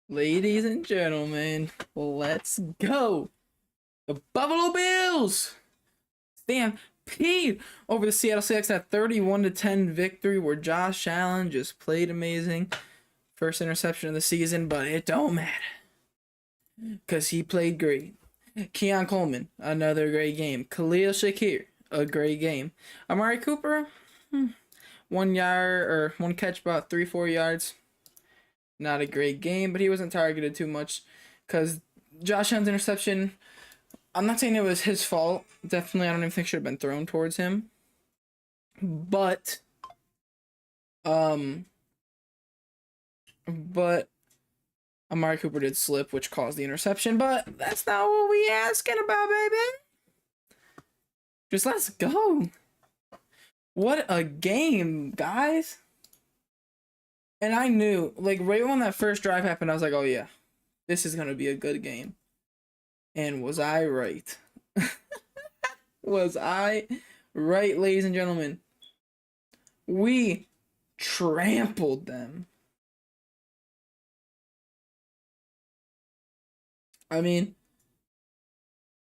Ladies and gentlemen, let's go. The Buffalo Bills Stampede over the Seattle Seahawks at 31-10 victory where Josh Allen just played amazing. First interception of the season, but it don't matter because he played great. Keon Coleman, another great game. Khalil Shakir, a great game. Amari Cooper, 1 yard or one catch, about 3-4 yards. Not a great game, but he wasn't targeted too much because Josh Allen's interception, I'm not saying it was his fault. Definitely, I don't even think should have been thrown towards him. But, but Amari Cooper did slip, which caused the interception. But that's not what we asking about, baby. Just let's go. What a game, guys. And I knew, like, right when that first drive happened, I was like, oh, yeah, this is going to be a good game. And was I right? Was I right, ladies and gentlemen? We trampled them. I mean,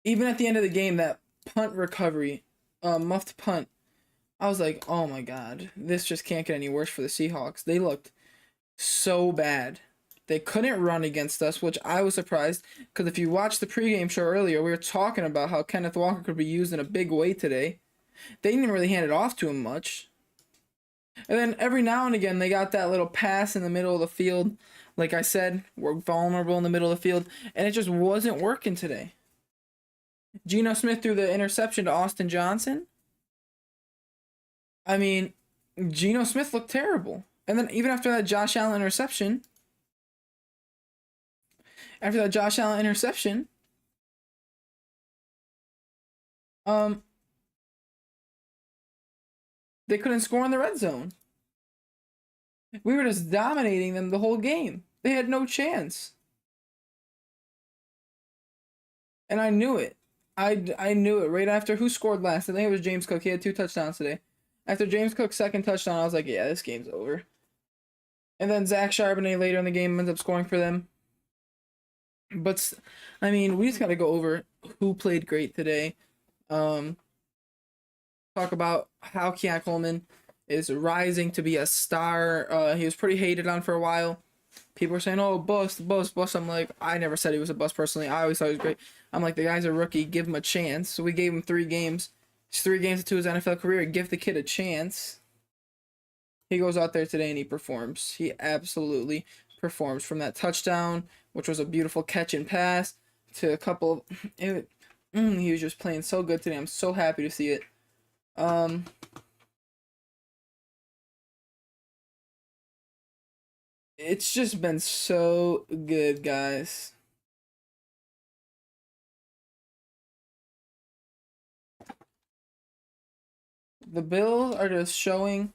even at the end of the game, that punt recovery, muffed punt, I was like, oh my god, this just can't get any worse for the Seahawks. They looked so bad. They couldn't run against us, which I was surprised, because if you watched the pregame show earlier, we were talking about how Kenneth Walker could be used in a big way today. They didn't really hand it off to him much. And then every now and again, they got that little pass in the middle of the field. Like I said, we're vulnerable in the middle of the field, and it just wasn't working today. Geno Smith threw the interception to Austin Johnson. I mean, Geno Smith looked terrible. And then even after that Josh Allen interception, they couldn't score in the red zone. We were just dominating them the whole game. They had no chance. And I knew it. I knew it right after who scored last. I think it was James Cook. He had 2 touchdowns today. After James Cook's second touchdown, I was like, yeah, this game's over. And then Zach Charbonnet later in the game ends up scoring for them. But, I mean, we just got to go over who played great today. Talk about how Keon Coleman is rising to be a star. He was pretty hated on for a while. People were saying, oh, bust. I'm like, I never said he was a bust personally. I always thought he was great. I'm like, the guy's a rookie. Give him a chance. So we gave him 3 games. It's 3 games into his NFL career. Give the kid a chance. He goes out there today and he performs. He absolutely performs. From that touchdown, which was a beautiful catch and pass, to a couple of... he was just playing so good today. I'm so happy to see it. It's just been so good, guys. The Bills are just showing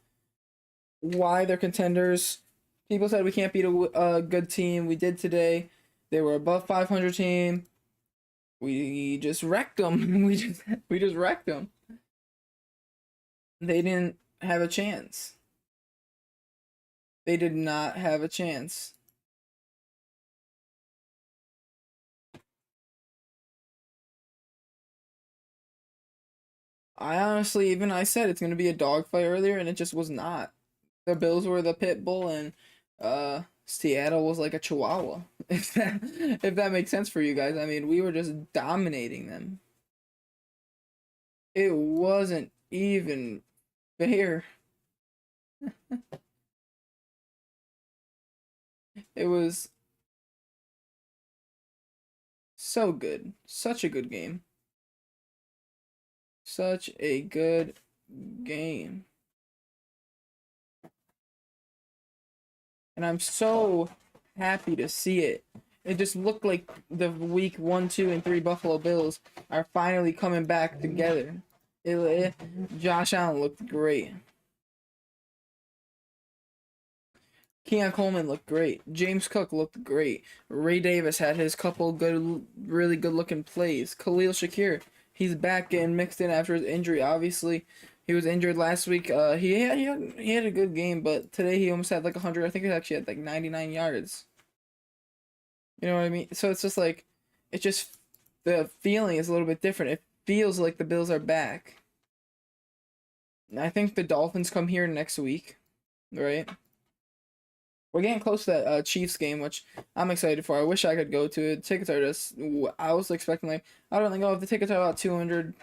why they're contenders. People said we can't beat a good team. We did today. They were above 500 team. We just wrecked them. we just wrecked them. They didn't have a chance. They did not have a chance. I said it's going to be a dogfight earlier, and it just was not. The Bills were the pit bull, and Seattle was like a chihuahua. If that makes sense for you guys. I mean, we were just dominating them. It wasn't even fair. It was so good. Such a good game. Such a good game. And I'm so happy to see it. It just looked like the week 1, 2, and 3 Buffalo Bills are finally coming back together. Josh Allen looked great. Keon Coleman looked great. James Cook looked great. Ray Davis had his couple really good looking plays. Khalil Shakir, he's back getting mixed in after his injury. Obviously, he was injured last week. He had a good game, but today he almost had like 100. I think he actually had like 99 yards. You know what I mean? So it's just like, it just, the feeling is a little bit different. It feels like the Bills are back. I think the Dolphins come here next week, right? We're getting close to that Chiefs game, which I'm excited for. I wish I could go to it. Tickets are just, I was expecting like, I don't think, oh, if the tickets are about $250,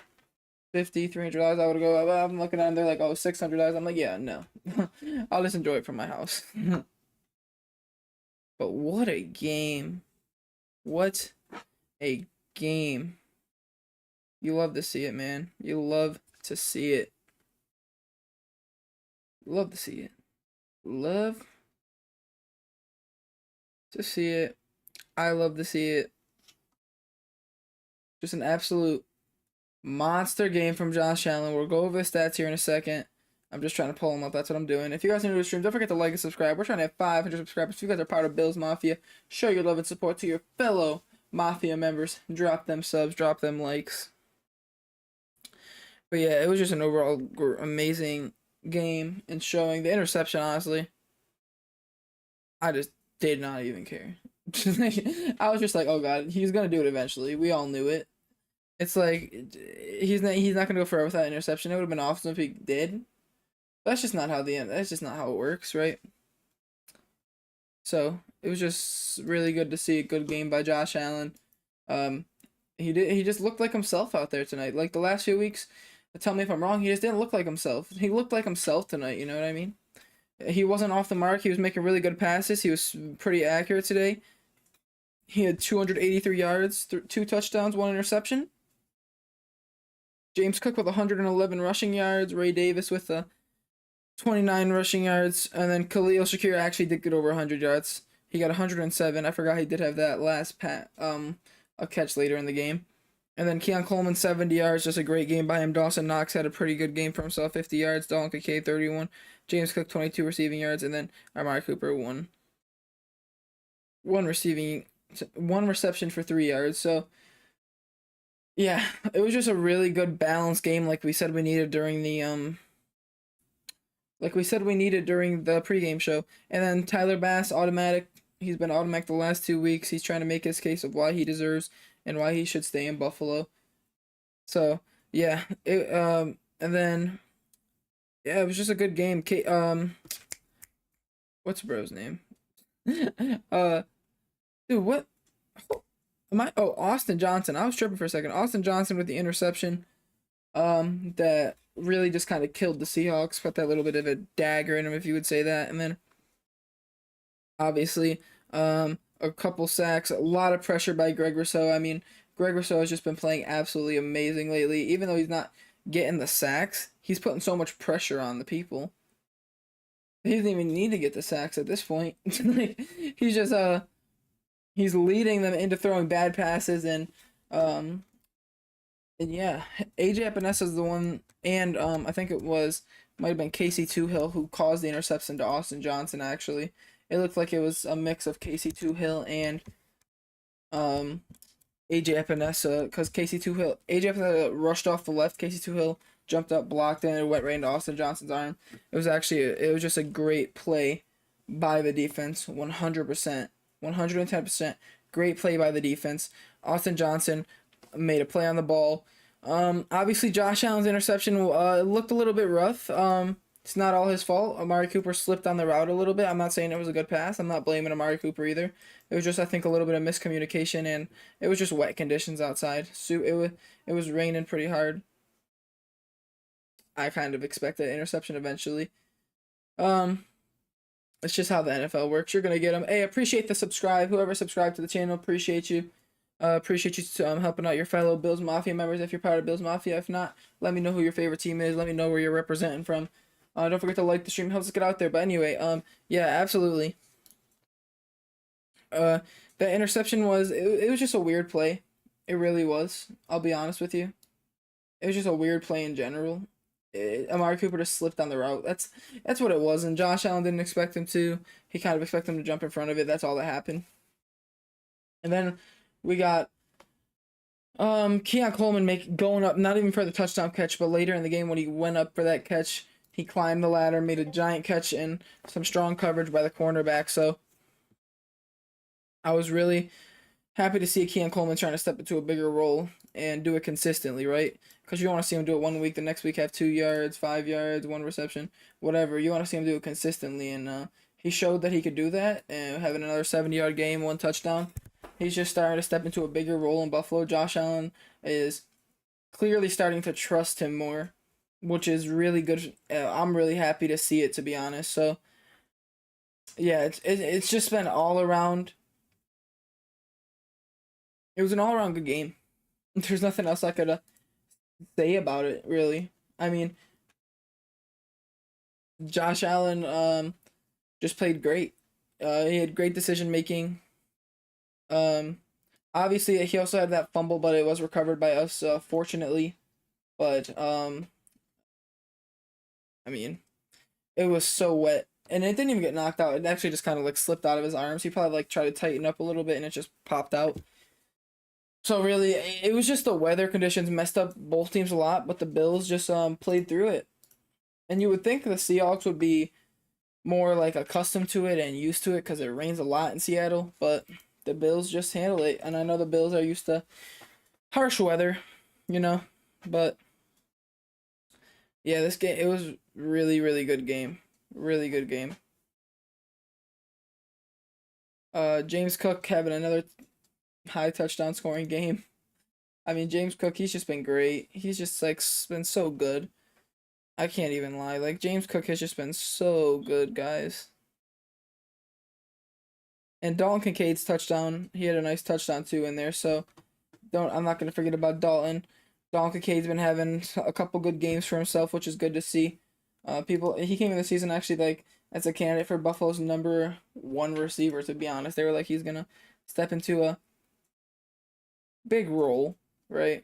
$300, I would go. I'm looking at them, they're like, oh, $600. I'm like, yeah, no. I'll just enjoy it from my house. But what a game. What a game. You love to see it, man. You love to see it. Love to see it. Love to see it. I love to see it. Just an absolute monster game from Josh Allen. We'll go over the stats here in a second. I'm just trying to pull them up. That's what I'm doing. If you guys are new to the stream, don't forget to like and subscribe. We're trying to have 500 subscribers. If you guys are part of Bills Mafia, show your love and support to your fellow Mafia members. Drop them subs, drop them likes. But yeah, it was just an overall amazing game and showing the interception, honestly. I just did not even care. I was just like, oh god, he's gonna do it eventually. We all knew it. It's like he's not gonna go forever without interception. It would have been awesome if he did. That's just not how that's just not how it works, right? So it was just really good to see a good game by Josh Allen. He just looked like himself out there tonight. Like the last few weeks, tell me if I'm wrong, he just didn't look like himself. He looked like himself tonight, you know what I mean? He wasn't off the mark. He was making really good passes. He was pretty accurate today. He had 283 yards, 2 touchdowns, 1 interception. James Cook with 111 rushing yards. Ray Davis with 29 rushing yards. And then Khalil Shakir actually did get over 100 yards. He got 107. I forgot he did have that last a catch later in the game. And then Keon Coleman, 70 yards. Just a great game by him. Dawson Knox had a pretty good game for himself, 50 yards. Dalton Kincaid, 31. James Cook, 22 receiving yards. And then Amari Cooper, one reception for 3 yards. So, yeah, it was just a really good balanced game like we said we needed during the pregame show. And then Tyler Bass, automatic. He's been automatic the last 2 weeks. He's trying to make his case of why he deserves and why he should stay in Buffalo. So, yeah, and then yeah, it was just a good game. What's bro's name? Dude, what? Austin Johnson. I was tripping for a second. Austin Johnson with the interception. That really just kind of killed the Seahawks. Put that little bit of a dagger in him, if you would say that. And then, obviously, a couple sacks, a lot of pressure by Greg Rousseau. I mean, Greg Rousseau has just been playing absolutely amazing lately. Even though he's not getting the sacks, he's putting so much pressure on the people. He doesn't even need to get the sacks at this point. Like, he's just he's leading them into throwing bad passes and yeah, AJ Epinesa is the one, and I think might have been Casey Toohill who caused the interception to Austin Johnson. Actually, it looked like it was a mix of Casey Toohill and AJ Epinesa, because AJ Epinesa rushed off the left. Casey Toohill jumped up, blocked it, and it went right into Austin Johnson's arm. It was just a great play by the defense, 100%, 110%. Great play by the defense. Austin Johnson made a play on the ball. Obviously Josh Allen's interception looked a little bit rough. It's not all his fault. Amari Cooper slipped on the route a little bit. I'm not saying it was a good pass. I'm not blaming Amari Cooper either. It was just, I think, a little bit of miscommunication, and it was just wet conditions outside. So it was raining pretty hard. I kind of expected an interception eventually. It's just how the NFL works. You're gonna get them. Hey, appreciate the subscribe. Whoever subscribed to the channel, appreciate you. Appreciate you helping out your fellow Bills Mafia members if you're part of Bills Mafia. If not, let me know who your favorite team is. Let me know where you're representing from. Don't forget to like the stream. Helps us get out there. But anyway, yeah, absolutely. That interception it was just a weird play. It really was. I'll be honest with you. It was just a weird play in general. Amari Cooper just slipped on the route. That's what it was, and Josh Allen didn't expect him to. He kind of expected him to jump in front of it. That's all that happened. And then we got Keon Coleman going up, not even for the touchdown catch, but later in the game when he went up for that catch, he climbed the ladder, made a giant catch, and some strong coverage by the cornerback. So I was really Happy to see Keon Coleman trying to step into a bigger role and do it consistently, right? Because you don't want to see him do it one week, the next week have 2 yards, 5 yards, one reception, whatever. You want to see him do it consistently, and he showed that he could do that, and having another 70-yard game, 1 touchdown. He's just starting to step into a bigger role in Buffalo. Josh Allen is clearly starting to trust him more, which is really good. I'm really happy to see it, to be honest. So yeah, it's just been all around. It was an all around good game. There's nothing else I could say about it, really. I mean, Josh Allen just played great. He had great decision making. Um, Obviously he also had that fumble, but it was recovered by us, fortunately. But I mean, it was so wet, and it didn't even get knocked out. It actually just kind of like slipped out of his arms. He probably like tried to tighten up a little bit, and it just popped out. So really, it was just the weather conditions messed up both teams a lot, but the Bills just played through it. And you would think the Seahawks would be more like accustomed to it and used to it because it rains a lot in Seattle, but the Bills just handle it. And I know the Bills are used to harsh weather, you know, but yeah, this game, it was really really good game, really good game. James Cook having another high touchdown scoring game. I mean, James Cook, he's just been great. He's just like been so good. I can't even lie. Like James Cook has just been so good, guys. And Dalton Kincaid's touchdown, he had a nice touchdown too in there. So I'm not gonna forget about Dalton. Dalton Kincaid's been having a couple good games for himself, which is good to see. He came in the season actually like as a candidate for Buffalo's #1 receiver. To be honest, they were like he's gonna step into a big role, right?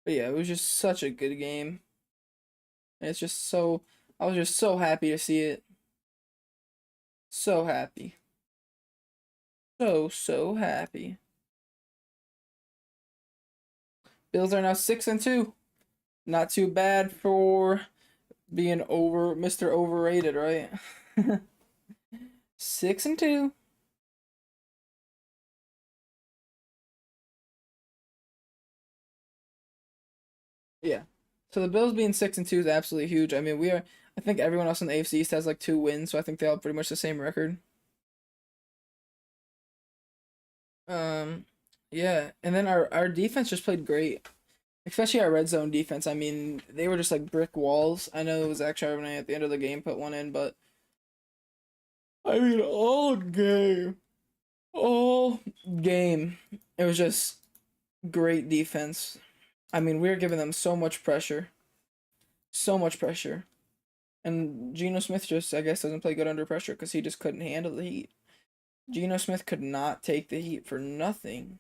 But yeah, it was just such a good game. And it's just so I was just so happy to see it. So happy. So happy. Bills are now 6-2. Not too bad for being over Mr. Overrated, right? 6-2. Yeah. So the Bills being 6-2 is absolutely huge. I mean, we are. I think everyone else in the AFC East has like 2 wins, so I think they all pretty much the same record. Um, yeah, and then our defense just played great, especially our red zone defense. I mean, they were just like brick walls. I know it was Zach Charbonnet at the end of the game put one in, but I mean, all game, it was just great defense. I mean, we were giving them so much pressure. And Geno Smith just, I guess, doesn't play good under pressure because he just couldn't handle the heat. Geno Smith could not take the heat for nothing.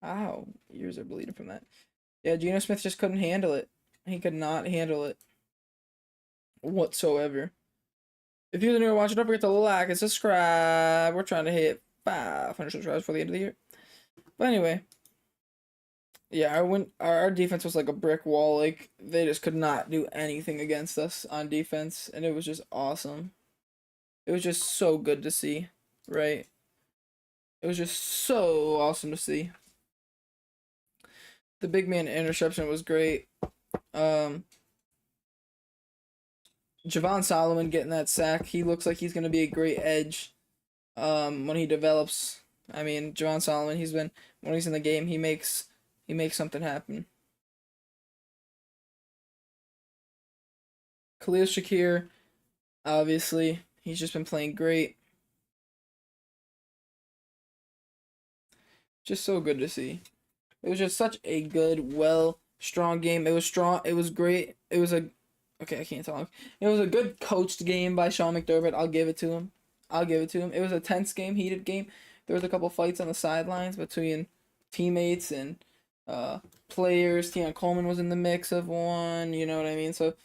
Ow, ears are bleeding from that. Yeah, Geno Smith just couldn't handle it. He could not handle it whatsoever. If you're new to watch, don't forget to like and subscribe. We're trying to hit 500 subscribers for the end of the year. But anyway, yeah, our defense was like a brick wall. Like they just could not do anything against us on defense, and it was just awesome. It was just so good to see, right? It was just so awesome to see. The big man interception was great. Um, Javon Solomon getting that sack. He looks like he's gonna be a great edge. When he develops, I mean, Javon Solomon. When he's in the game, he makes something happen. Khalil Shakir, obviously, he's just been playing great. Just so good to see. It was just such a good, strong game. It was strong. It was great. It was a okay. I can't talk. It was a good coached game by Sean McDermott. I'll give it to him. I'll give it to him. It was a tense game, heated game. There was a couple fights on the sidelines between teammates and uh, players. Tion Coleman was in the mix of one. You know what I mean? So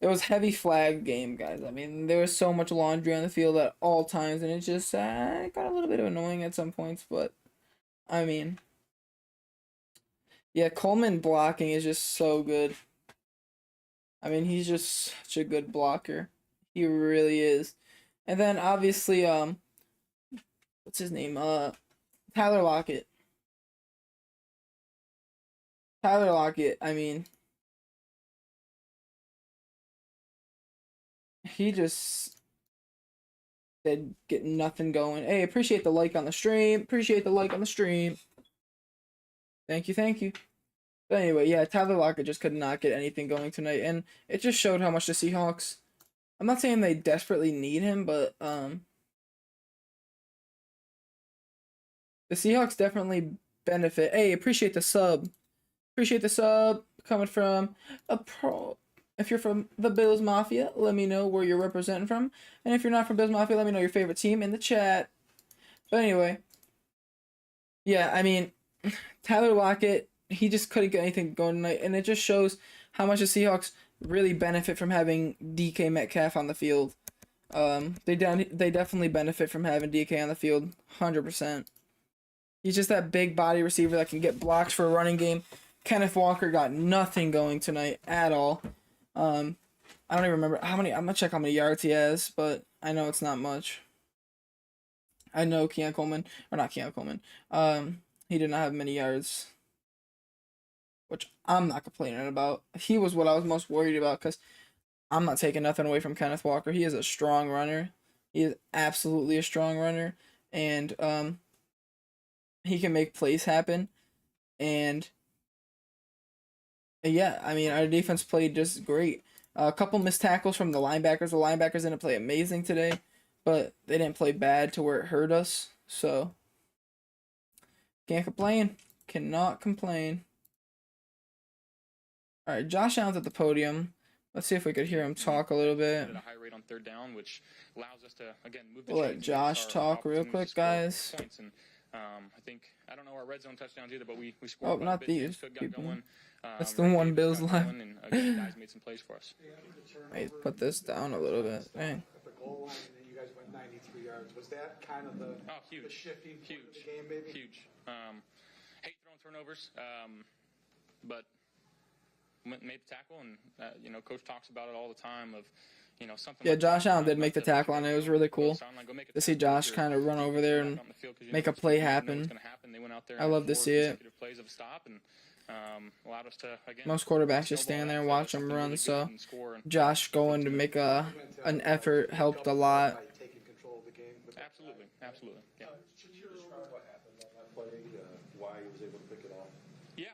it was heavy flag game, guys. I mean, there was so much laundry on the field at all times, and it just got a little bit annoying at some points. But I mean, yeah, Coleman blocking is just so good. I mean, he's just such a good blocker. He really is. And then obviously, what's his name? Tyler Lockett. Tyler Lockett. I mean, he just did get nothing going. Hey, appreciate the like on the stream. Appreciate the like on the stream. Thank you, thank you. But anyway, yeah, Tyler Lockett just could not get anything going tonight, and it just showed how much the Seahawks. I'm not saying they desperately need him, but the Seahawks definitely benefit. Hey, appreciate the sub. Appreciate the sub coming from a pro. If you're from the Bills Mafia, let me know where you're representing from. And if you're not from Bills Mafia, let me know your favorite team in the chat. But anyway, yeah, I mean, Tyler Lockett, he just couldn't get anything going tonight. And it just shows how much the Seahawks really benefit from having DK Metcalf on the field. They definitely benefit from having DK on the field, 100%. He's just that big body receiver that can get blocks for a running game. Kenneth Walker got nothing going tonight at all. I don't even remember how many. I'm gonna check how many yards he has, but I know it's not much. I know Keon Coleman, or not Keon Coleman. He did not have many yards, which I'm not complaining about. He was what I was most worried about because I'm not taking nothing away from Kenneth Walker. He is a strong runner. He is absolutely a strong runner, and he can make plays happen. And yeah, I mean, our defense played just great. A couple missed tackles from the linebackers. The linebackers didn't play amazing today, but they didn't play bad to where it hurt us. So, can't complain. Cannot complain. All right, Josh Allen's at the podium. Let's see if we could hear him talk a little bit. At a high rate on third down, which allows us to again move the We'll let Josh talk real quick, guys. Points. And I think I don't know our red zone touchdowns either, but we scored. Oh, not these people. Going. That's the one Bills left. And again, guys made some plays for us. Hey, put this down a little bit. Dang. At the goal line, and then you guys went 93 yards. Was that kind of the huge shifting huge of the game, maybe? Huge. Hate throwing turnovers, but made the tackle, and coach talks about it all the time. Of something. Yeah, Josh Allen did make the tackle, and it was really cool to see Josh kind of run over there and make a play happen. I love to see it. Most quarterbacks just stand there and watch him run, so Josh going to make an effort helped a lot. Absolutely. Yeah. Should you describe what happened on that play? Why he was able to pick it off? Yeah,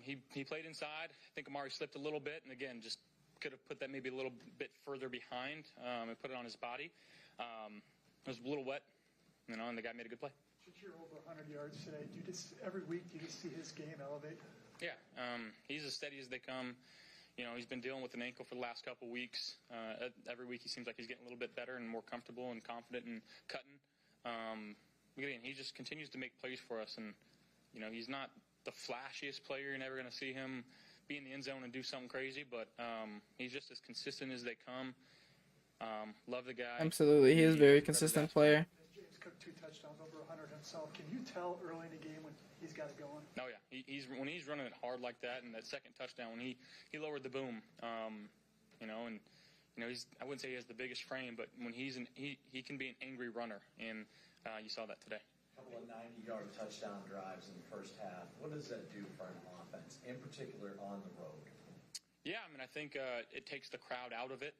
he played inside. I think Amari slipped a little bit, and again, just could have put that maybe a little bit further behind and put it on his body. It was a little wet, and the guy made a good play. You're over 100 yards today. Every week, do you just see his game elevate? Yeah, he's as steady as they come. He's been dealing with an ankle for the last couple weeks. Every week he seems like he's getting a little bit better and more comfortable and confident and cutting. Again, he just continues to make plays for us, and he's not the flashiest player. You're never going to see him be in the end zone and do something crazy, but he's just as consistent as they come. Love the guy. Absolutely, he is a very consistent player. James Cook 2 touchdowns, over 100 himself. Can you tell early in the game when he's got it going? Oh yeah, when he's running it hard like that, and that second touchdown when he lowered the boom, he's, I wouldn't say he has the biggest frame, but when he can be an angry runner, and you saw that today. A couple of 90-yard touchdown drives in the first half. What does that do for an offense, in particular on the road? Yeah, I mean, I think it takes the crowd out of it.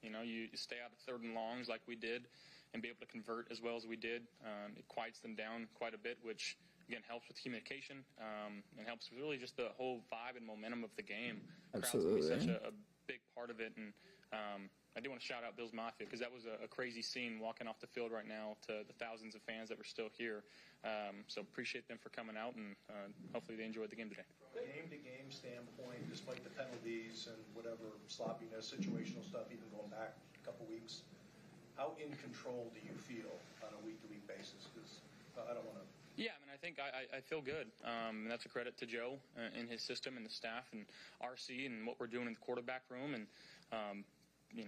You stay out of third and longs like we did and be able to convert as well as we did. It quiets them down quite a bit, which, again, helps with communication and helps with really just the whole vibe and momentum of the game. Absolutely. Crowd's such a big part of it, and I do want to shout out Bills Mafia because that was a crazy scene walking off the field right now to the thousands of fans that were still here. So appreciate them for coming out, and hopefully they enjoyed the game today. From a game-to-game standpoint, despite the penalties and whatever sloppiness, situational stuff, even going back a couple weeks, how in control do you feel on a week-to-week basis? Because I don't want to. Yeah, I mean, I think I feel good. And that's a credit to Joe and his system and the staff and RC and what we're doing in the quarterback room and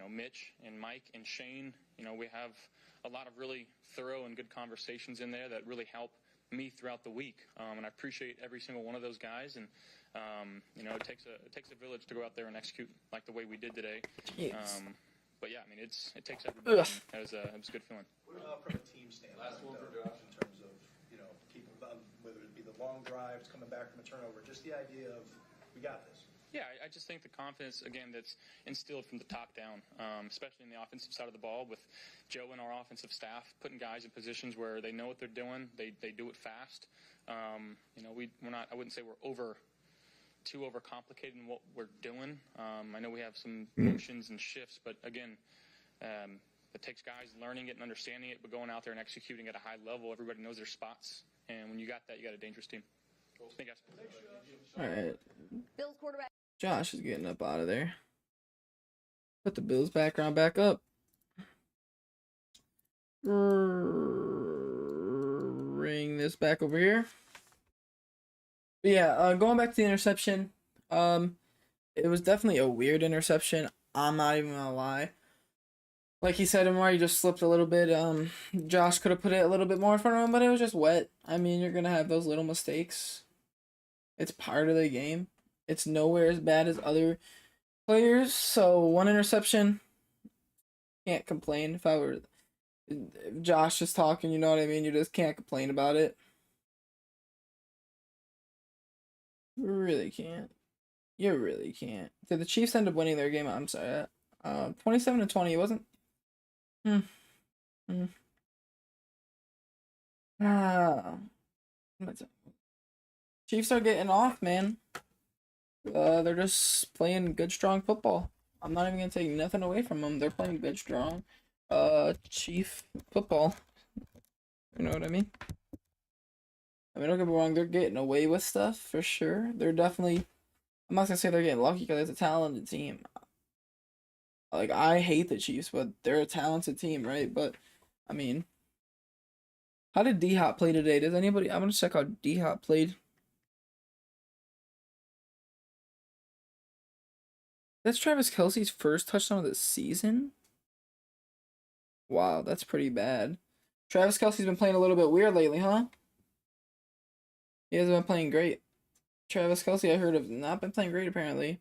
Mitch and Mike and Shane. We have a lot of really thorough and good conversations in there that really help me throughout the week. And I appreciate every single one of those guys. And, it takes a village to go out there and execute like the way we did today. but yeah, I mean, it takes everybody. Ugh. It was a good feeling. What about from a team standpoint, though, in terms of, keeping, whether it be the long drives, coming back from a turnover, just the idea of, we got this? Yeah, I just think the confidence, again, that's instilled from the top down, especially in the offensive side of the ball with Joe and our offensive staff putting guys in positions where they know what they're doing. They do it fast. We're not, I wouldn't say we're too overcomplicated in what we're doing. I know we have some motions and shifts, but again, it takes guys learning it and understanding it, but going out there and executing at a high level. Everybody knows their spots, and when you got that, you got a dangerous team. Thank you, guys. All right. Bills quarterback. Josh is getting up out of there. Put the Bills background back up. Bring this back over here. Yeah, going back to the interception. It was definitely a weird interception. I'm not even gonna lie. Like he said, Amari just slipped a little bit. Josh could have put it a little bit more in front of him, but it was just wet. I mean, you're gonna have those little mistakes. It's part of the game. It's nowhere as bad as other players. So one interception, can't complain. If Josh is talking, you know what I mean? You just can't complain about it. You really can't. You really can't. Did the Chiefs end up winning their game? I'm sorry. 27-20. It wasn't. Chiefs are getting off, man. They're just playing good, strong football. I'm not even gonna take nothing away from them. They're playing good, strong, Chief football. You know what I mean? I mean, don't get me wrong. They're getting away with stuff for sure. They're definitely. I'm not gonna say they're getting lucky because it's a talented team. Like, I hate the Chiefs, but they're a talented team, right? But I mean, how did D-Hop play today? Does anybody? I'm gonna check how D-Hop played. That's Travis Kelce's first touchdown of the season? Wow, that's pretty bad. Travis Kelce's been playing a little bit weird lately, huh? He hasn't been playing great. Travis Kelce, I heard, have not been playing great, apparently.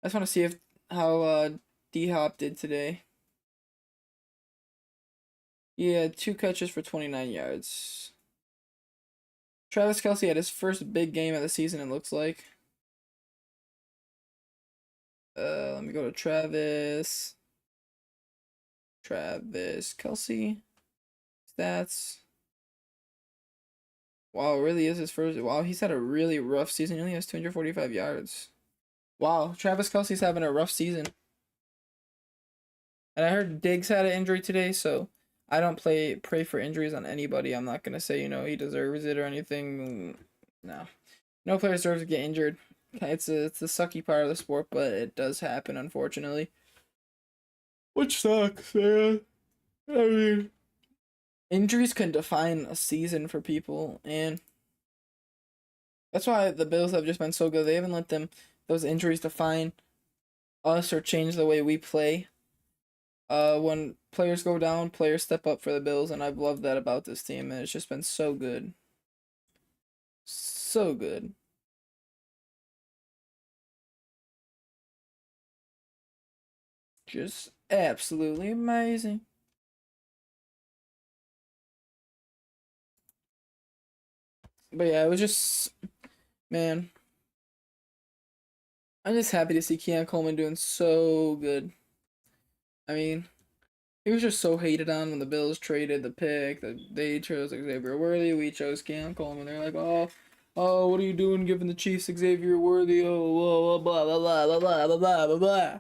I just want to see how D-Hop did today. He had 2 catches for 29 yards. Travis Kelce had his first big game of the season, it looks like. Let me go to Travis. Travis Kelce. Stats. Wow, it really is his first. Wow, he's had a really rough season. He only has 245 yards. Wow, Travis Kelce's having a rough season. And I heard Diggs had an injury today, so I don't pray for injuries on anybody. I'm not gonna say, he deserves it or anything. No. No player deserves to get injured. It's the sucky part of the sport, but it does happen, unfortunately. Which sucks, man. I mean, injuries can define a season for people, and that's why the Bills have just been so good. They haven't let those injuries define us or change the way we play. When players go down, players step up for the Bills, and I've loved that about this team, and it's just been so good. So good. Just absolutely amazing. But yeah, it was just, man, I'm just happy to see Keon Coleman doing so good. I mean, he was just so hated on when the Bills traded the pick that they chose Xavier Worthy. We chose Keon Coleman. They're like, oh, what are you doing giving the Chiefs Xavier Worthy? Oh, blah, blah, blah, blah, blah, blah, blah, blah, blah.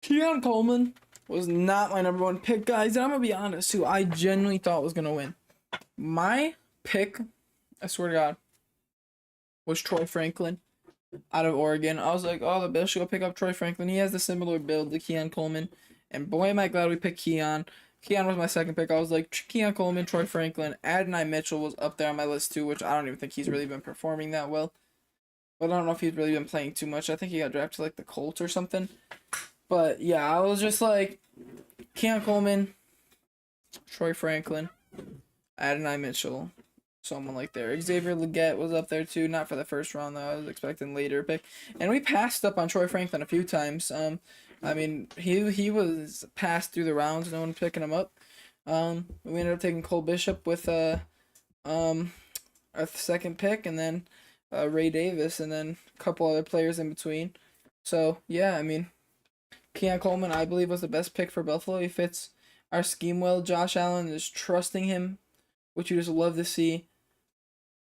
Keon Coleman was not my number 1 pick, guys. And I'm going to be honest, who I genuinely thought was going to win. My pick, I swear to God, was Troy Franklin out of Oregon. I was like, oh, the Bills should go pick up Troy Franklin. He has the similar build to Keon Coleman. And boy, am I glad we picked Keon. Keon was my second pick. I was like, Keon Coleman, Troy Franklin. Adonai Mitchell was up there on my list too, which I don't even think he's really been performing that well. But I don't know if he's really been playing too much. I think he got drafted to like the Colts or something. But yeah, I was just like, Keon Coleman, Troy Franklin, Adonai Mitchell, someone like there. Xavier Legette was up there too, not for the first round though. I was expecting later pick. And we passed up on Troy Franklin a few times. I mean, he was passed through the rounds, no one picking him up. We ended up taking Cole Bishop with our second pick, and then Ray Davis, and then a couple other players in between. So yeah, I mean, Keon Coleman, I believe, was the best pick for Buffalo. He fits our scheme well. Josh Allen is trusting him, which you just love to see.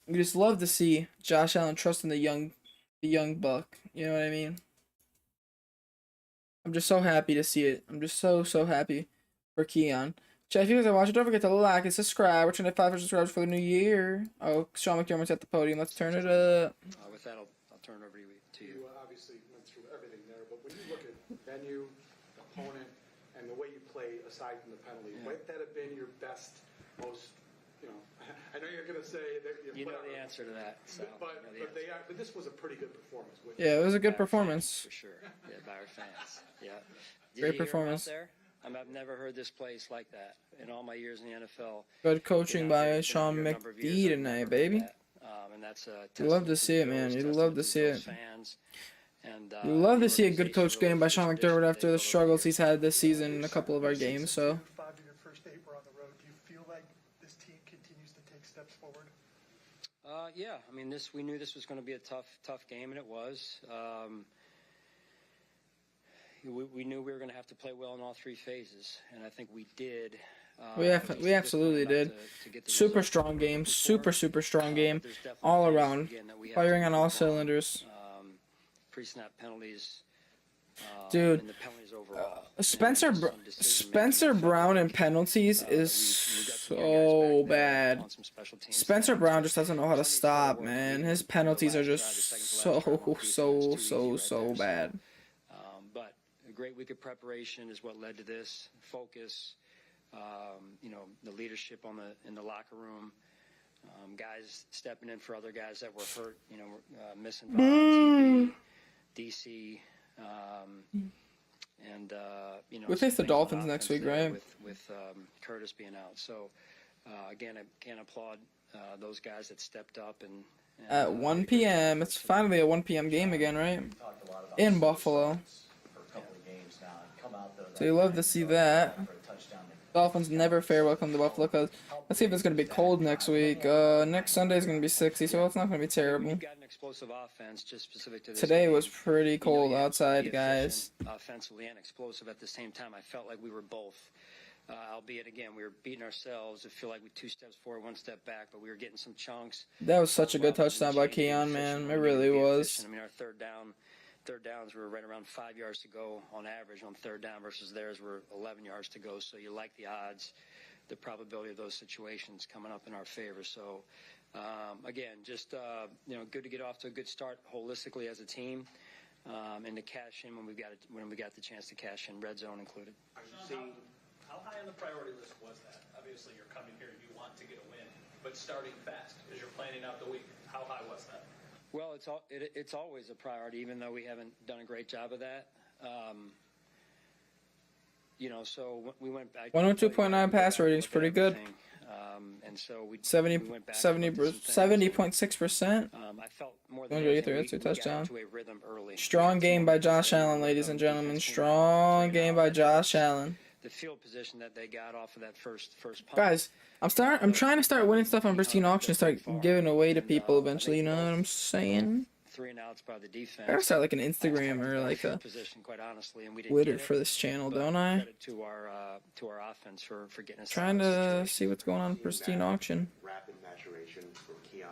You just love to see Josh Allen trusting the young buck. You know what I mean? I'm just so happy to see it. I'm just so happy for Keon. Chat, if you guys are watching, don't forget to like and subscribe. We're trying to hit 500 subscribers for the new year. Oh, Sean McDermott's at the podium. Let's turn it up. With that, I'll turn it over to you. You obviously went through everything there, but when you look at venue, opponent, and the way you play aside from the penalty, might that have been your best, most, I know you're going to say that You know the answer to that. So but this was a pretty good performance. Yeah, it was a good performance. For sure. Yeah, by our fans. Yeah. Did Great you hear 'em performance. out there? I've never heard this place like that in all my years in the NFL. Good coaching Been out there- by been out Sean here a number of McD years, I've tonight, never heard baby. that. And that's a You love testament to see it, the man. coach, You testament love to see those it. Fans. And, You love the to see a good organization coach game by really Sean tradition McDermott they after the built over struggles years. he's had this season in a couple of our games. So 5 of your first 8 were on the road. Do you feel like this team continues to take steps forward? Yeah, I mean, we knew this was going to be a tough game, and it was. We knew we were going to have to play well in all three phases, and I think we did. we absolutely did. Super strong game. Super strong game. All around. Firing on all cylinders. Pre-snap penalties. Dude, and the penalties overall. Spencer Brown in penalties is so bad. Spencer Brown just doesn't know how to stop, man. His penalties are just so bad. But a great week of preparation is what led to this focus. The leadership in the locker room, guys stepping in for other guys that were hurt. Missing Vaughn, DC. We face the Dolphins next week, right? With Curtis being out, so again, I can't applaud those guys that stepped up and At 1 p.m. It's finally a 1 p.m. game again, right? In Buffalo. For a couple of games now, and come out there. So you love to see that. For a touchdown. Dolphins never fair welcome to Buffalo because let's see if it's going to be cold next week. Next Sunday is going to be 60, so it's not going to be terrible. We've got an explosive offense just specific to this Today game. was pretty cold You have to outside, be guys. efficient offensively and explosive at the same time. I felt like we were both. Albeit, again, we were beating ourselves. I feel like we 2 steps forward, 1 step back, but we were getting some chunks. That was such a good touchdown by Keon, man. It really was. I mean, our third downs were right around 5 yards to go on average on third down versus theirs were 11 yards to go. So you like the odds, the probability of those situations coming up in our favor. So, again, just good to get off to a good start holistically as a team, and to cash in when we got the chance to cash in, red zone included. How high on the priority list was that? Obviously, you're coming here, you want to get a win, but starting fast as you're planning out the week. How high was that? Well, it's always a priority, even though we haven't done a great job of that. So we went back. 102.9 pass rating is pretty good. And so we 70.6%. I felt more than 183, anything, that's a touchdown. got into a rhythm early. Strong game by Josh Allen, ladies and gentlemen. Strong game by Josh Allen. The field position that they got off of that first punt. Guys, I'm trying to start winning stuff on Pristine Auction, start giving away to people eventually, you know what I'm saying? 3 and outs by the defense. I gotta start like an Instagram or like a position, quite honestly, and we didn't Twitter get it, for this channel, but don't I? Credit to our offense for getting us. Trying out of this to situation. see what's going on in Pristine Auction. Rapid maturation for Keon.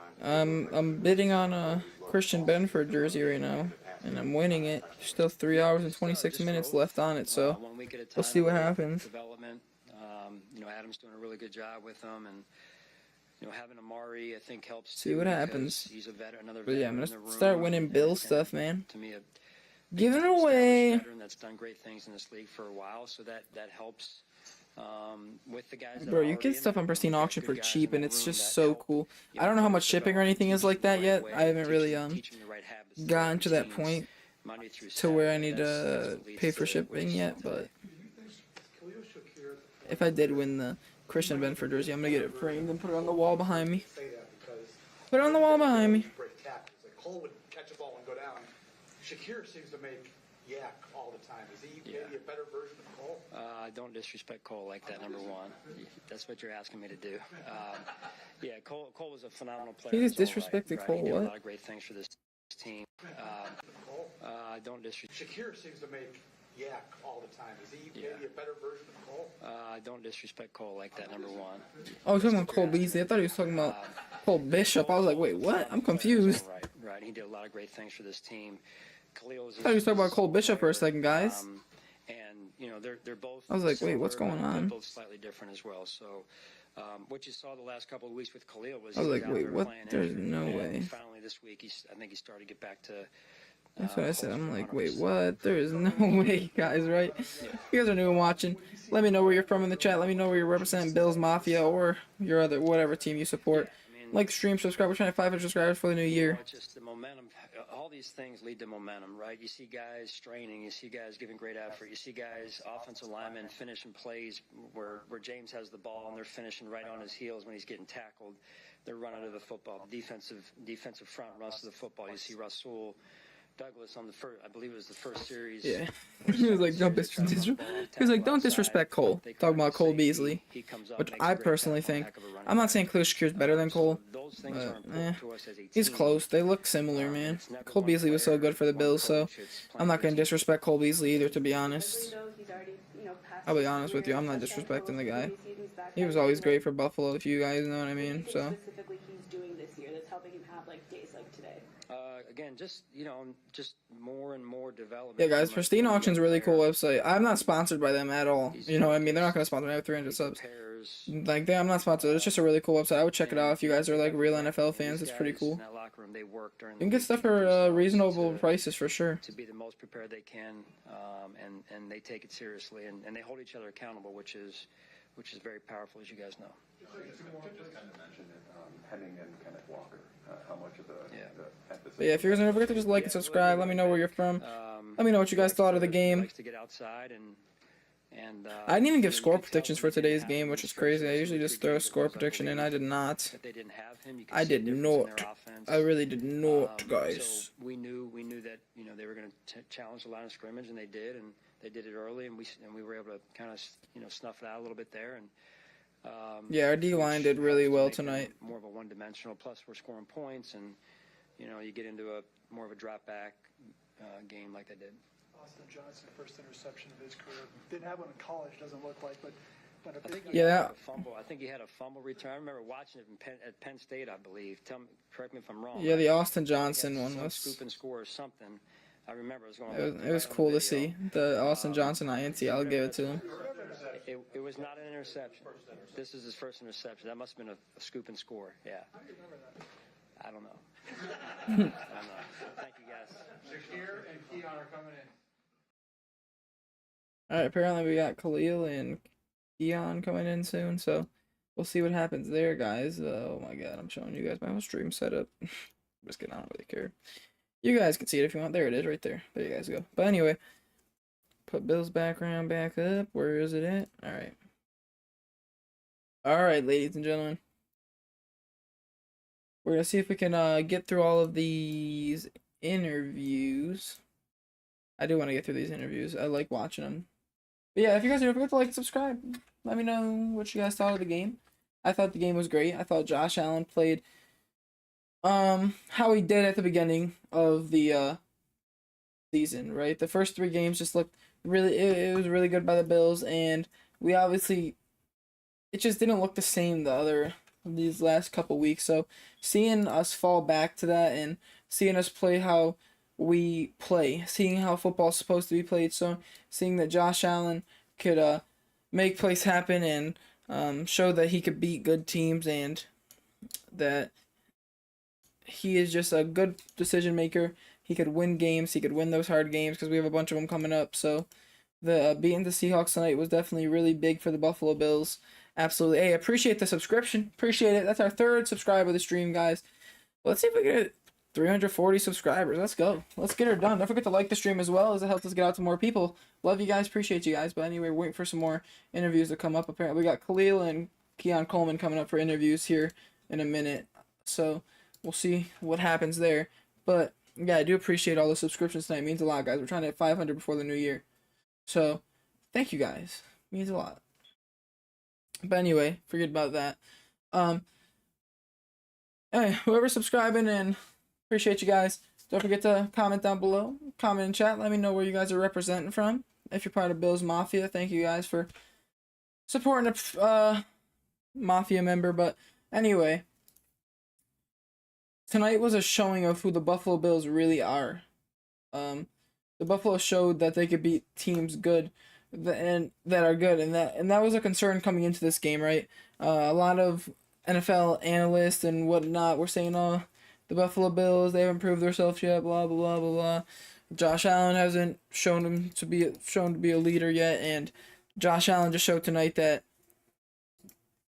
I'm bidding on a Christian Benford jersey right now, and I'm winning it. Still 3 hours and 26 minutes left on it, so 1 week at a time, we'll see what happens. Development. Adam's doing a really good job with them, and having Amari, I think, helps. See too, what because happens. He's a veteran, another But yeah, veteran I'm in the gonna room, start winning and- Bill and stuff, man. To me, Giving it established away. veteran that's done great things in this league for a while, so that helps. With the guys that Bro, are you already get in stuff there. on Pristine We've got Auction good for guys cheap, in and the it's room just that so help, cool. I don't know how much shipping or anything is like that yet. I haven't really gotten to that point to where I need to pay for shipping yet, but Khalil Shakir, if I did win the Christian Benford jersey, I'm gonna get it framed and put it on the wall behind me. say that because Put it on the wall behind me. break tackles. Like Cole would catch a ball and go down. Shakir seems to make yak all the time. Is he Yeah. maybe a better version of Cole? Don't disrespect Cole like that, number one. That's what you're asking me to do. Yeah, Cole was a phenomenal player. He just in his own disrespected right. Cole, He did what? a lot of great things for this team. Don't disrespect. Shakir seems to make yak all the time. Is he Yeah. maybe a better version of Cole? Don't disrespect Cole like that, number one. Oh, he's talking about Cole Beasley. I thought he was talking about Cole Bishop. I was like, wait, what? I'm confused. Right. He did a lot of great things for this team. Khalil was. I thought he was talking about Cole Bishop for a second, guys. And you know they're both. I was like, wait, what's similar, going but on? They're both slightly different as well. So, what you saw the last couple of weeks with Khalil was. I was he like, out wait, there what? playing There's injured. no And way. Finally, this week, I think he started to get back to. That's what I said. I'm like, wait, 100%. what? There is no way, guys, right? You guys are new and watching. Let me know where you're from in the chat. Let me know where you're representing Bills Mafia or your other, whatever team you support. I mean, Like, stream, subscribe. We're trying to 500 subscribers for the new year. It's just the momentum. All these things lead to momentum, right? You see guys straining. You see guys giving great effort. You see guys, offensive linemen, finishing plays where James has the ball and they're finishing right on his heels when he's getting tackled. They're running to the football. The defensive front runs to the football. You see Rasul Douglas on the first, I believe it was the first series. Yeah. He was like, don't disrespect Cole. Talking about Cole Beasley. Which I personally think. I'm not saying Khalil Shakir's better than Cole. But, he's close. They look similar, man. Cole Beasley was so good for the Bills, so I'm not going to disrespect Cole Beasley either, to be honest. I'll be honest with you. I'm not disrespecting the guy. He was always great for Buffalo, if you guys know what I mean. So. Specifically he's doing this year that's helping him have like days like today. Again, just more and more development. Yeah, guys, Pristine Auction's a really cool website. I'm not sponsored by them at all. You know what I mean? They're not going to sponsor me. I have 300 subs. Like, I'm not sponsored. It's just a really cool website. I would check it out if you guys are, like, real NFL fans. It's pretty cool. You can get stuff for reasonable prices, for sure. To be the most prepared they can, and they take it seriously, and they hold each other accountable, which is very powerful, as you guys know. Just kind of mentioned it, Henning and Kenneth Walker, how much of the emphasis. But yeah, if you guys don't forget to just like and subscribe, let me know where you're from. Let me know what you guys thought of the game. Likes to get outside and I didn't even give score predictions for today's game, which is crazy. I usually just throw a score prediction in. I did not. They didn't have him. I did not. I really did not, guys. So we knew that they were going to challenge the line of scrimmage, and they did, and they did it early, and we were able to kind of snuff it out a little bit there, and. Yeah, our D-line did really well tonight. More of a one-dimensional. Plus, we're scoring points, and you get into a more of a drop-back game like they did. Austin Johnson, first interception of his career. Didn't have one in college, doesn't look like, but a big. Yeah. Fumble. I think he had a fumble return. I remember watching it at Penn State, I believe. Correct me if I'm wrong. Yeah, the Austin Johnson one was. Scoop and score or something. I remember it was going. It was cool to see the Austin Johnson INT. I'll give it to him. It was not an interception. This is his first interception. That must have been a scoop and score. Yeah. I don't know. I don't know. Thank you, guys. Shakir and Keon are coming in. Alright, apparently we got Khalil and Keon coming in soon, so we'll see what happens there, guys. Oh my god, I'm showing you guys my whole stream setup. Just kidding, I don't really care. You guys can see it if you want. There it is, right there. There you guys go. But anyway, put Bill's background back up. Where is it at? Alright. Alright, ladies and gentlemen. We're going to see if we can get through all of these interviews. I do want to get through these interviews. I like watching them. But yeah, if you guys don't forget to like and subscribe, let me know what you guys thought of the game. I thought the game was great. I thought Josh Allen played how he did at the beginning of the season, right? The first 3 games just looked really, it was really good by the Bills, and we obviously, it just didn't look the same these last couple weeks. So seeing us fall back to that and seeing us play how we play, seeing how football's supposed to be played, so seeing that Josh Allen could make plays happen and show that he could beat good teams and that he is just a good decision maker. He could win games. He could win those hard games because we have a bunch of them coming up. So the beating the Seahawks tonight was definitely really big for the Buffalo Bills. Absolutely. Hey, appreciate the subscription. Appreciate it. That's our 3rd subscriber of the stream, guys. Let's see if we get 340 subscribers. Let's go. Let's get her done. Don't forget to like the stream as well, as it helps us get out to more people. Love you guys. Appreciate you guys. But anyway, we're waiting for some more interviews to come up. Apparently, we got Khalil and Keon Coleman coming up for interviews here in a minute. So we'll see what happens there. But yeah, I do appreciate all the subscriptions tonight. It means a lot, guys. We're trying to hit 500 before the new year. So, thank you guys. It means a lot. But anyway, forget about that. Hey, whoever's subscribing, and appreciate you guys. Don't forget to comment down below. Comment in chat. Let me know where you guys are representing from. If you're part of Bills Mafia, thank you guys for supporting a Mafia member. But anyway, tonight was a showing of who the Buffalo Bills really are. The Buffalo showed that they could beat teams good and that are good, and that was a concern coming into this game, right? A lot of NFL analysts and whatnot were saying, "Oh, the Buffalo Bills, they haven't proved themselves yet." Blah blah blah blah blah. Josh Allen hasn't shown to be a leader yet, and Josh Allen just showed tonight that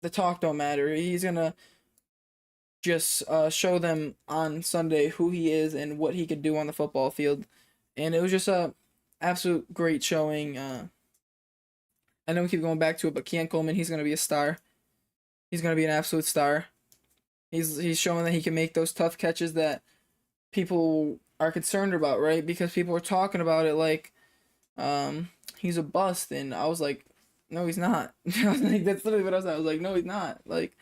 the talk don't matter. He's gonna just show them on Sunday who he is and what he could do on the football field. And it was just a absolute great showing. I know we keep going back to it, but Keon Coleman, he's going to be a star. He's going to be an absolute star. He's showing that he can make those tough catches that people are concerned about, right? Because people were talking about it like he's a bust, and I was like, no, he's not. I was like, that's literally what I was. I was like, no, he's not. Like,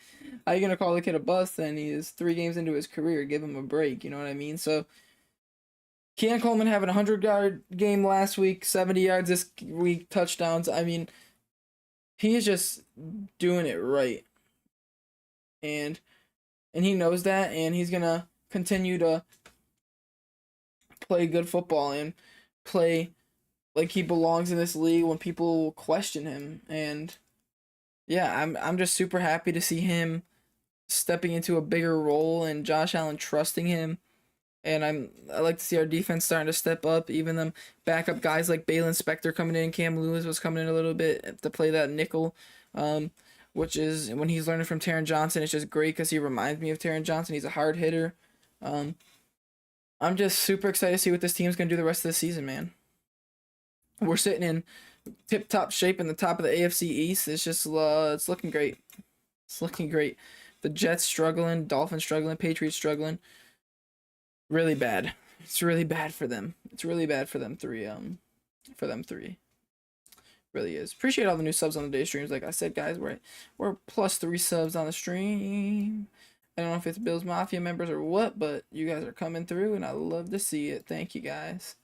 how you gonna call the kid a bust? And he's 3 games into his career. Give him a break. You know what I mean? So, Keon Coleman having a 100-yard game last week, 70 yards this week, touchdowns. I mean, he is just doing it right, and he knows that, and he's gonna continue to play good football and play like he belongs in this league when people question him. And yeah, I'm just super happy to see him stepping into a bigger role and Josh Allen trusting him. And I like to see our defense starting to step up. Even them backup guys like Balin Spector coming in. Cam Lewis was coming in a little bit to play that nickel, which is when he's learning from Taron Johnson. It's just great because he reminds me of Taron Johnson. He's a hard hitter. I'm just super excited to see what this team's going to do the rest of the season, man. We're sitting in tip-top shape in the top of the AFC East. It's just it's looking great. It's looking great. The Jets struggling, Dolphins struggling, Patriots struggling. Really bad. It's really bad for them. It's really bad for them three. Really is. Appreciate all the new subs on the day streams. Like I said, guys, we're plus 3 subs on the stream. I don't know if it's Bills Mafia members or what, but you guys are coming through, and I love to see it. Thank you, guys.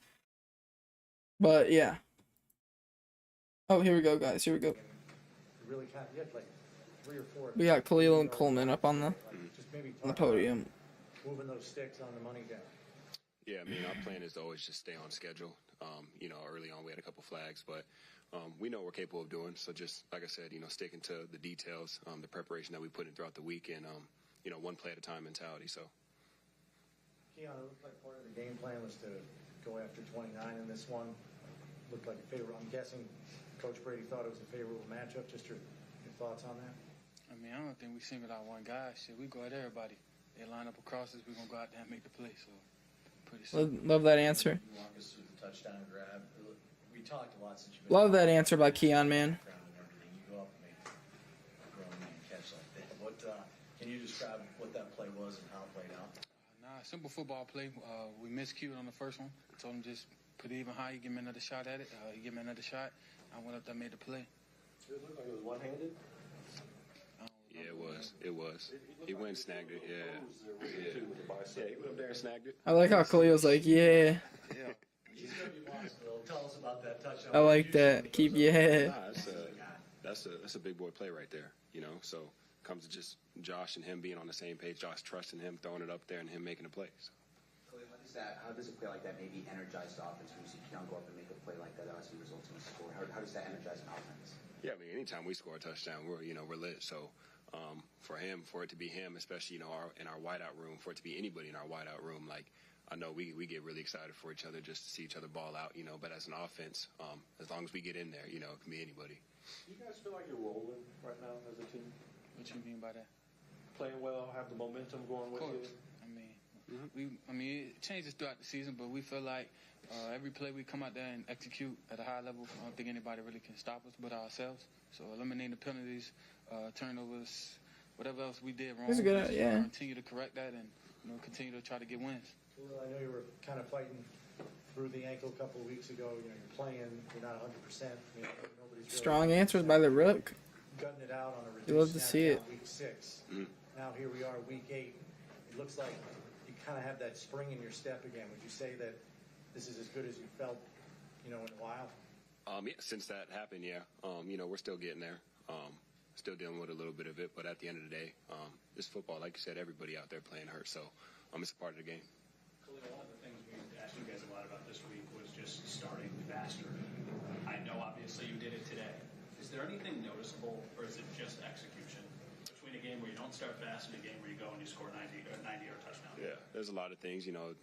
But yeah. Oh, here we go, guys. Here we go. Really kind of, you had like 3 or 4. We got Khalil and Coleman up on the podium. Moving those sticks on the money down. Yeah, I mean, our plan is to always just stay on schedule. Early on we had a couple flags, but we know what we're capable of doing. So just, like I said, sticking to the details, the preparation that we put in throughout the week, and, one play at a time mentality. So. Keon, it looked like part of the game plan was to go after 29 in this one. Looked like a favorable. I'm guessing Coach Brady thought it was a favorable matchup. Just your thoughts on that? I mean, I don't think we singled out one guy. Shit, we go at everybody. They line up across us, we're going to go out there and make the play. So, pretty simple. Love that answer. You walk us through the touchdown grab. We talked a lot since you've been. Love that answer by Keon, man. You go up and make a grown man catch like that. What can you describe what that play was and how it played out? Simple football play. We miscued on the first one. Told him just put it even higher, give me another shot at it. He gave me another shot. I went up there, made the play. Did it look like it was one-handed? Yeah, it was. He went and snagged it. Yeah, he went up there and snagged it. I like how Khalil's like, yeah. Tell us about that touchdown. I like that. Keep your head. That's a big boy play right there. So comes to just Josh and him being on the same page. Josh trusting him, throwing it up there, and him making a play. So. How does a play like that maybe energize the offense when you see Keon go up and make a play like that as he results in a score? How does that energize an offense? Yeah, I mean, anytime we score a touchdown, we're lit. So for it to be him, especially in our whiteout room, for it to be anybody in our whiteout room, like I know we get really excited for each other just to see each other ball out, But as an offense, as long as we get in there, it can be anybody. Do you guys feel like you're rolling right now as a team? What you mean by that? Playing well, have the momentum going with you. I mean, it changes throughout the season, but we feel like every play we come out there and execute at a high level. I don't think anybody really can stop us but ourselves. So eliminating the penalties, turnovers, whatever else we did wrong. That's a good, yeah. Continue to correct that and continue to try to get wins. Well, I know you were kind of fighting through the ankle a couple of weeks ago. You know, you're playing, you're not 100%. You know, nobody's really Strong answers by the Rook. gutting it out on a You love reduced to snap see it. count week 6. Now here we are, week 8. It looks like you kind of have that spring in your step again. Would you say that this is as good as you felt, you know, in a while? Yeah, since that happened, yeah. You know, we're still getting there. Still dealing with a little bit of it, but at the end of the day, it's football. Like you said, everybody out there playing hurt, so it's a part of the game. Khalil, one of the things we asked you guys a lot about this week was just starting faster. I know obviously you did it today. Is there anything noticeable, or is it just execution between a game where you don't start fast and a game where you go and you score 90 or touchdown? Yeah, there's a lot of things, you know,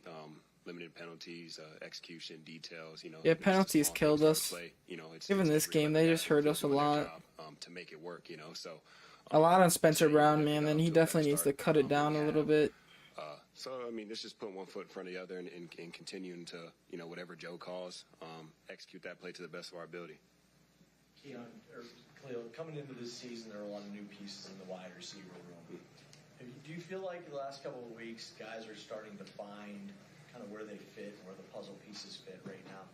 limited penalties, execution, details, you know. Yeah, penalties killed us. You know, Given this game, they just hurt us a lot. To make it work, you know, so. A lot on Spencer Brown, man. Then he definitely needs to cut it down a little bit. So, I mean, let's just put one foot in front of the other and continuing to, you know, whatever Joe calls, execute that play to the best of our ability. Keon, or Khalil, coming into this season, there are a lot of new pieces in the wide receiver room. Do you feel like the last couple of weeks, guys are starting to find kind of where they fit and where the puzzle pieces fit right now?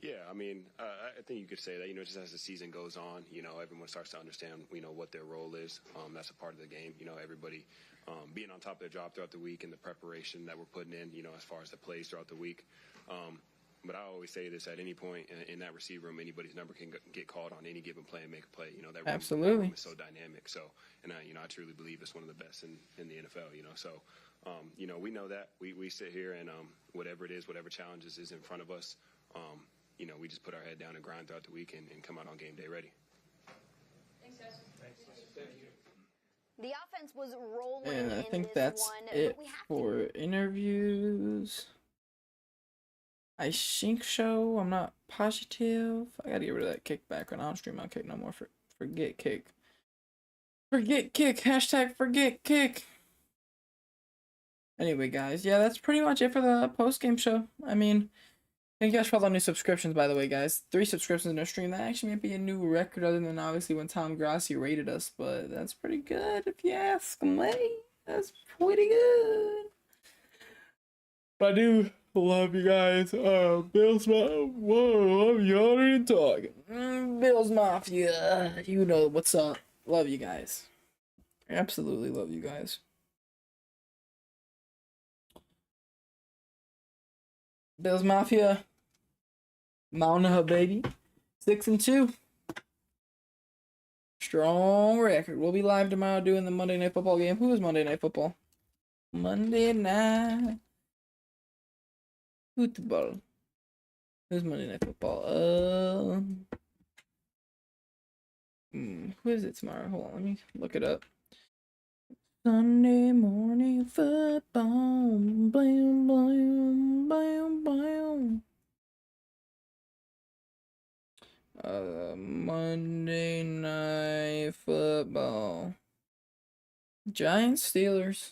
Yeah, I mean, I think you could say that, you know, just as the season goes on, you know, everyone starts to understand, you know, what their role is. That's a part of the game. You know, everybody being on top of their job throughout the week and the preparation that we're putting in, you know, as far as the plays throughout the week. But I always say this, at any point in that receiver room, anybody's number can get called on any given play and make a play. You know, that room is so dynamic. So, and you know, I truly believe it's one of the best in the NFL, you know. So, you know, we know that. We sit here and whatever it is, whatever challenges is in front of us, you know, we just put our head down and grind throughout the week and come out on game day ready. Thanks, guys. Thank you. The offense was rolling And I in think this that's one, it but we have for interviews. I think so. I'm not positive. I gotta get rid of that kick background. I don't stream on kick no more. Forget kick. Forget kick. Hashtag forget kick. Anyway, guys, yeah, that's pretty much it for the post-game show. I mean, thank you guys for all the new subscriptions, by the way, guys. 3 subscriptions in a stream. That actually might be a new record other than obviously when Tom Grassi rated us, but that's pretty good if you ask me. That's pretty good. But I do love you guys. Bills Mafia. Whoa, I'm yawning and talking. Bills Mafia. You know what's up. Love you guys. Absolutely love you guys. Bills Mafia. Mount baby. 6-2. Strong record. We'll be live tomorrow doing the Monday Night Football game. Who is Monday Night Football? Monday Night Football. Who's Monday Night Football? Who is it tomorrow? Hold on, let me look it up. Sunday morning football. Blam, blam, blam, blam. Monday Night Football. Giants Steelers.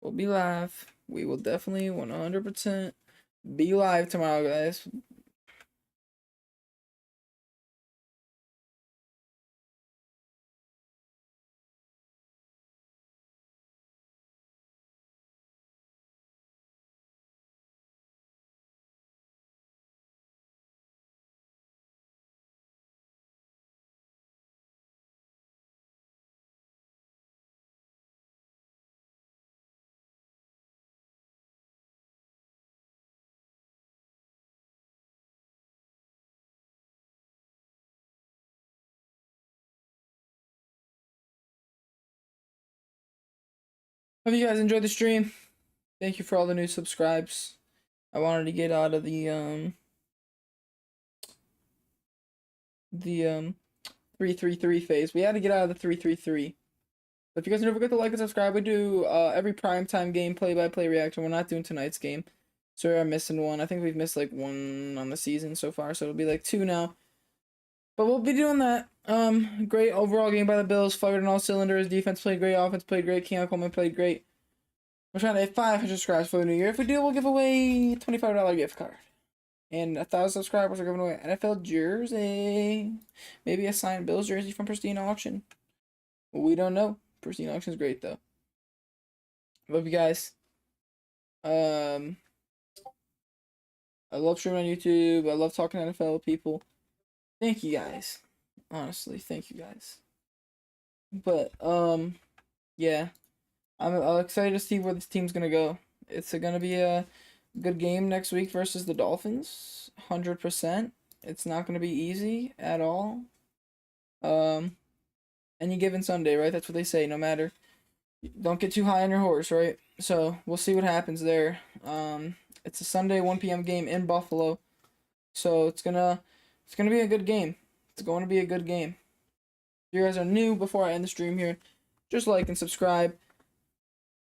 We'll be live. We will definitely 100% be live tomorrow, guys. Hope you guys enjoyed the stream. Thank you for all the new subscribes. I wanted to get out of the 333 phase. We had to get out of the 333. But if you guys don't forget to like and subscribe, we do every primetime game play-by-play reaction. We're not doing tonight's game, so we're missing one. I think we've missed like 1 on the season so far, so it'll be like 2 now. But we'll be doing that. Great overall game by the Bills. Fired on all cylinders. Defense played great. Offense played great. Keon Coleman played great. We're trying to hit 500 subscribers for the new year. If we do, we'll give away a $25 gift card. And 1,000 subscribers are giving away an NFL jersey. Maybe a signed Bills jersey from Pristine Auction. We don't know. Pristine Auction is great, though. Love you guys. I love streaming on YouTube. I love talking to NFL people. Thank you guys. Honestly, thank you guys. But yeah, I'm excited to see where this team's gonna go. It's gonna be a good game next week versus the Dolphins. 100%. It's not gonna be easy at all. Any given Sunday, right? That's what they say. No matter, don't get too high on your horse, right? So we'll see what happens there. It's a Sunday 1 p.m. game in Buffalo, so it's gonna be a good game. It's going to be a good game. If you guys are new, before I end the stream here, just like and subscribe.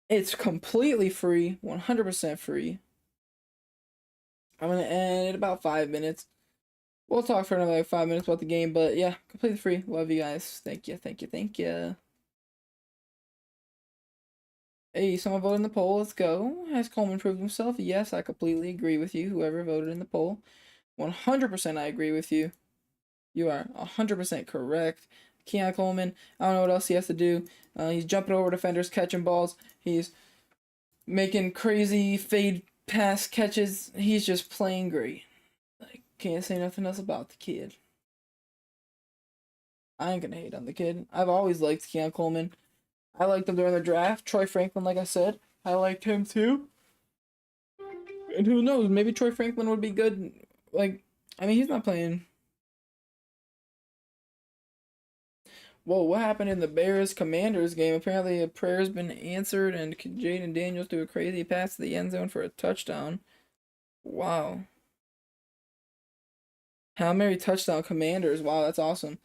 It's completely free, 100% free. I'm gonna end in about 5 minutes. We'll talk for another 5 minutes about the game, but yeah, completely free. Love you guys. Thank you, thank you, thank you. Hey, someone voted in the poll. Let's go. Has Coleman proved himself? Yes, I completely agree with you. Whoever voted in the poll, 100% I agree with you. You are 100% correct. Keon Coleman, I don't know what else he has to do. He's jumping over defenders, catching balls. He's making crazy fade pass catches. He's just playing great. I can't say nothing else about the kid. I ain't gonna hate on the kid. I've always liked Keon Coleman. I liked him during the draft. Troy Franklin, like I said, I liked him too. And who knows, maybe Troy Franklin would be good. Like, I mean, he's not playing. Whoa, what happened in the Bears-Commanders game? Apparently a prayer's been answered and Jaden Daniels threw a crazy pass to the end zone for a touchdown. Wow. Hail Mary touchdown Commanders. Wow, that's awesome.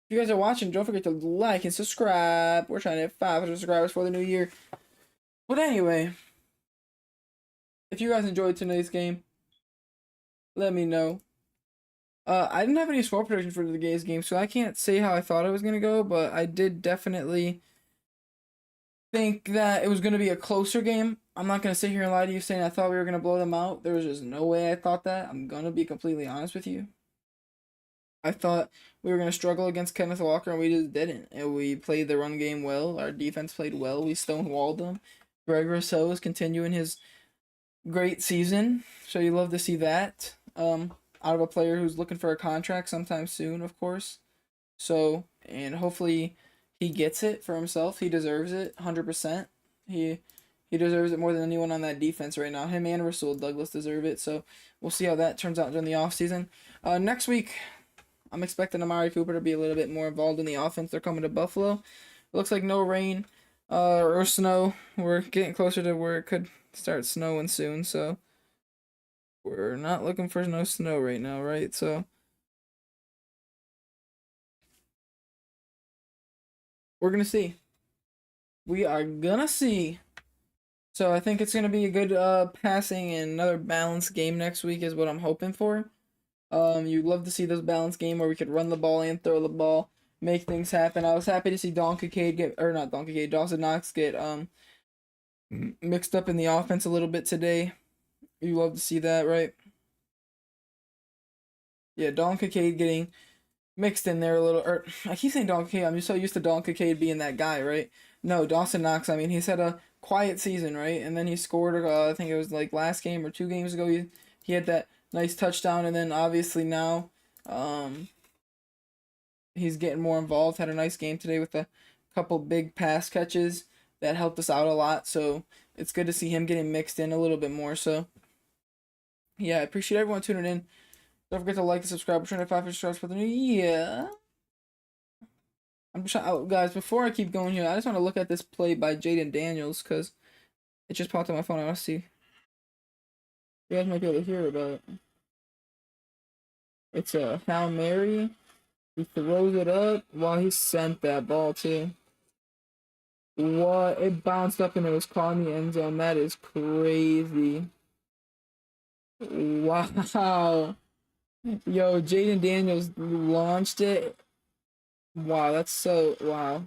If you guys are watching, don't forget to like and subscribe. We're trying to hit 500 subscribers for the new year. But anyway, if you guys enjoyed today's game, let me know. I didn't have any score prediction for the Gays game, so I can't say how I thought it was going to go, but I did definitely think that it was going to be a closer game. I'm not going to sit here and lie to you saying I thought we were going to blow them out. There was just no way I thought that. I'm going to be completely honest with you. I thought we were going to struggle against Kenneth Walker, and we just didn't. And we played the run game well. Our defense played well. We stonewalled them. Greg Rousseau is continuing his great season, so you love to see that. Out of a player who's looking for a contract sometime soon, of course. So, and hopefully he gets it for himself. He deserves it, 100%. He deserves it more than anyone on that defense right now. Him and Rasul Douglas deserve it. So we'll see how that turns out during the offseason. Next week, I'm expecting Amari Cooper to be a little bit more involved in the offense. They're coming to Buffalo. It looks like no rain or snow. We're getting closer to where it could start snowing soon, so we're not looking for no snow right now, right? So we're gonna see. We are gonna see. So I think it's gonna be a good passing and another balanced game next week is what I'm hoping for. You'd love to see this balanced game where we could run the ball and throw the ball, make things happen. I was happy to see Dawson Knox get mixed up in the offense a little bit today. You love to see that, right? Yeah, Don Kincaid getting mixed in there a little. Or I keep saying Don Kincaid. I'm just so used to Don Kincaid being that guy, right? No, Dawson Knox. I mean, he's had a quiet season, right? And then he scored. I think it was like last game or 2 games ago. He had that nice touchdown, and then obviously now, he's getting more involved. Had a nice game today with a couple big pass catches that helped us out a lot. So it's good to see him getting mixed in a little bit more. So yeah, I appreciate everyone tuning in. Don't forget to like and subscribe. We're trying to 500 subscribers for the new year. I'm just trying, guys, before I keep going here, I just want to look at this play by Jaden Daniels because it just popped on my phone. I want to see. You guys might be able to hear about it. It's a Hail Mary. He throws it up. Wow, he sent that ball too. What? It bounced up and it was caught in the end zone. That is crazy. Wow. Yo, Jaden Daniels launched it. Wow, that's so wow.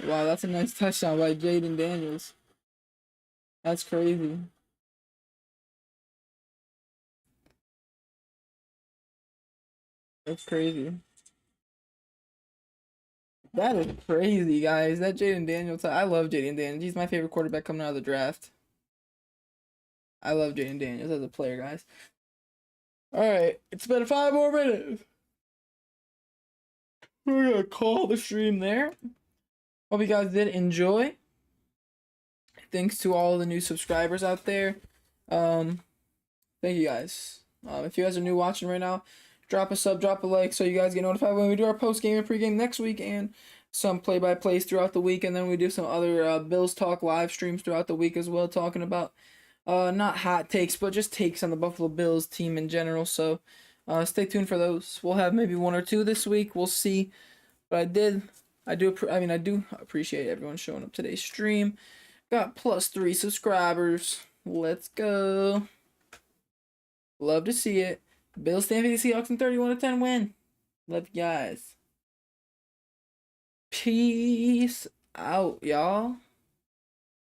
Wow, that's a nice touchdown by Jaden Daniels. That's crazy. That's crazy. That is crazy, guys. That Jaden Daniels. I love Jaden Daniels. He's my favorite quarterback coming out of the draft. I love Jaden Daniels as a player, guys. All right, it's been 5 more minutes. We're gonna call the stream there. Hope you guys did enjoy. Thanks to all the new subscribers out there. Thank you guys. If you guys are new watching right now, drop a sub, drop a like, so you guys get notified when we do our post game and pregame next week, and some play-by-plays throughout the week, and then we do some other Bills talk live streams throughout the week as well, talking about not hot takes, but just takes on the Buffalo Bills team in general. So stay tuned for those. We'll have maybe 1 or 2 this week. We'll see. But I do appreciate everyone showing up today's stream. Got +3 subscribers. Let's go. Love to see it. Bills Stampede Seahawks in 31-10 win. Love you guys. Peace out, y'all.